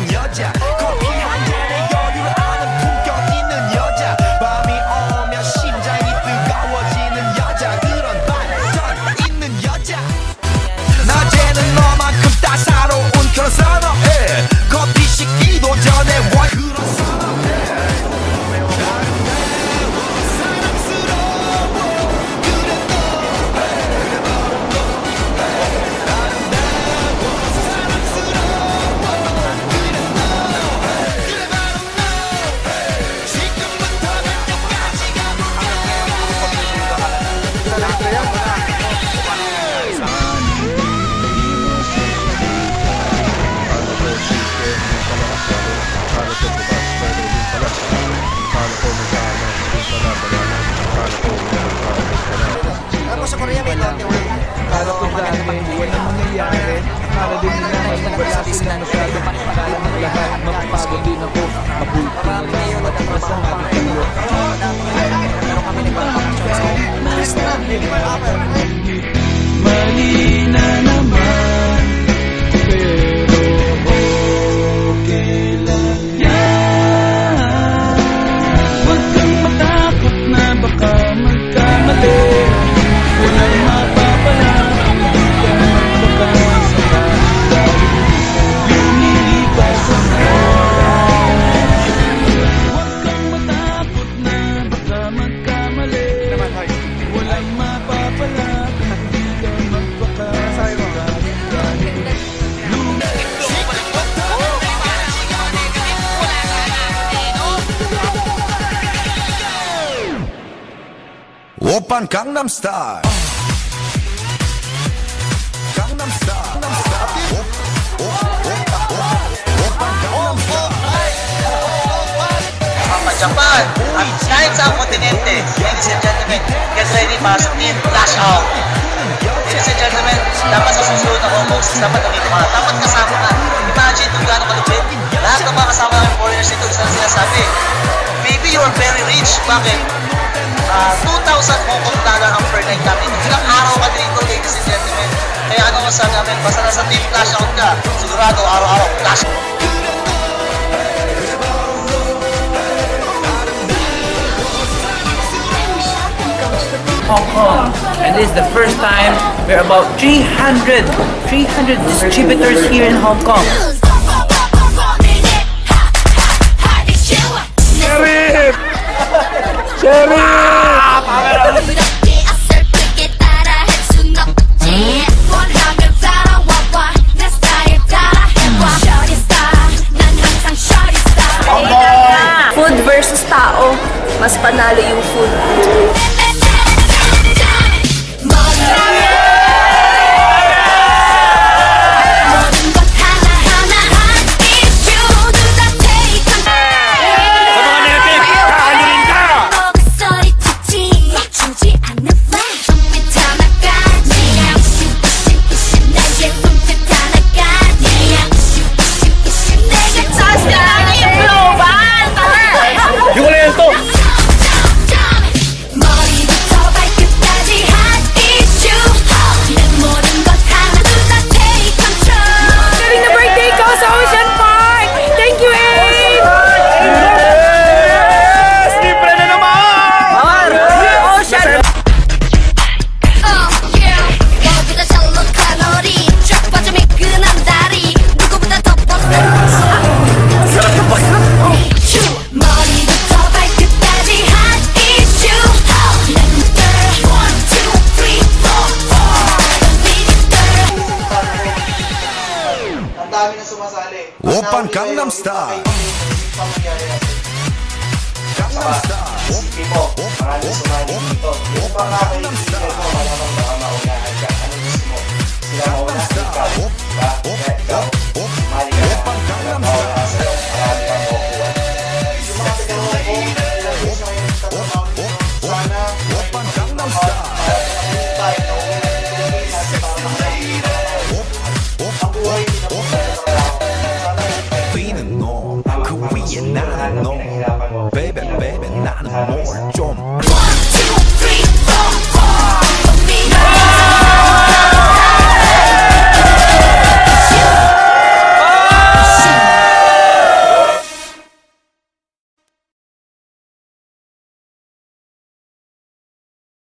있는 여자 커피 한 잔에 여유를 아는 품격 있는 여자 밤이 오면 심장이 뜨거워지는 여자 그런 반전 있는 여자 낮에는 너만큼 따사로운 그런 선어해 커피 식기도 전에 원 그런 선어해 Sa Korea may dati para po dati walang mangyayari para din nila wala silang masyadong pakalan ng lahat magpapagod din ako mabulto na lang matigas ang ating talo pero kami mali na naman pero okay lang yan huwag kang matakot na baka magkamali walang mapapala, hindi ka magpapasama dahil lumilipas ang oras. Huwag kang matakot na baka magkamali, walang mapapala, hindi ka magpapasama dahil 오빤 강남스타일 강남스타일 Japan at kahit sa kontinente, ladies and gentlemen, get ready para sa team flash out. Ladies and gentlemen, dapat sa susunod na August, dapat nandito ka, dapat kasama ka. Imagine kung gaano kalupit, lahat ng mga kasama ng foreigners dito, isa na sinasabi, maybe you are very rich, bakit? 2,000 Hong Kong dollar ang per night namin. Ilang araw ka dito, ladies and gentlemen. Kaya ano masabi namin, basta nasa team flash out ka, sigurado araw-araw flash out. Hong Kong, and this is the first time we're about 300 distributors here in Hong Kong. Sheriff! Sheriff! Food versus tao, mas panalo yung food. 오빤 강남스타일 강남스타일 Isipin mo, maraming sumali dito. Yung pa nga kayo kaibigan mo, malamang baka maunahan ka. Anong gusto mo? Sila mauna, ikaw. Diba? Kaya ikaw, mali ka na. Sila mauna sa'yo. Marami kang makukuha. Yung mga pinagawa ko, ilang beses na yung tatrabaho nito. Sana, 오빤 강남스타일 tayo na uwi ng Pilipinas para makaibigan. Ang buhay hindi na po tayo trabaho. Sana, 위는 너, 그 위에 나는 너 Baby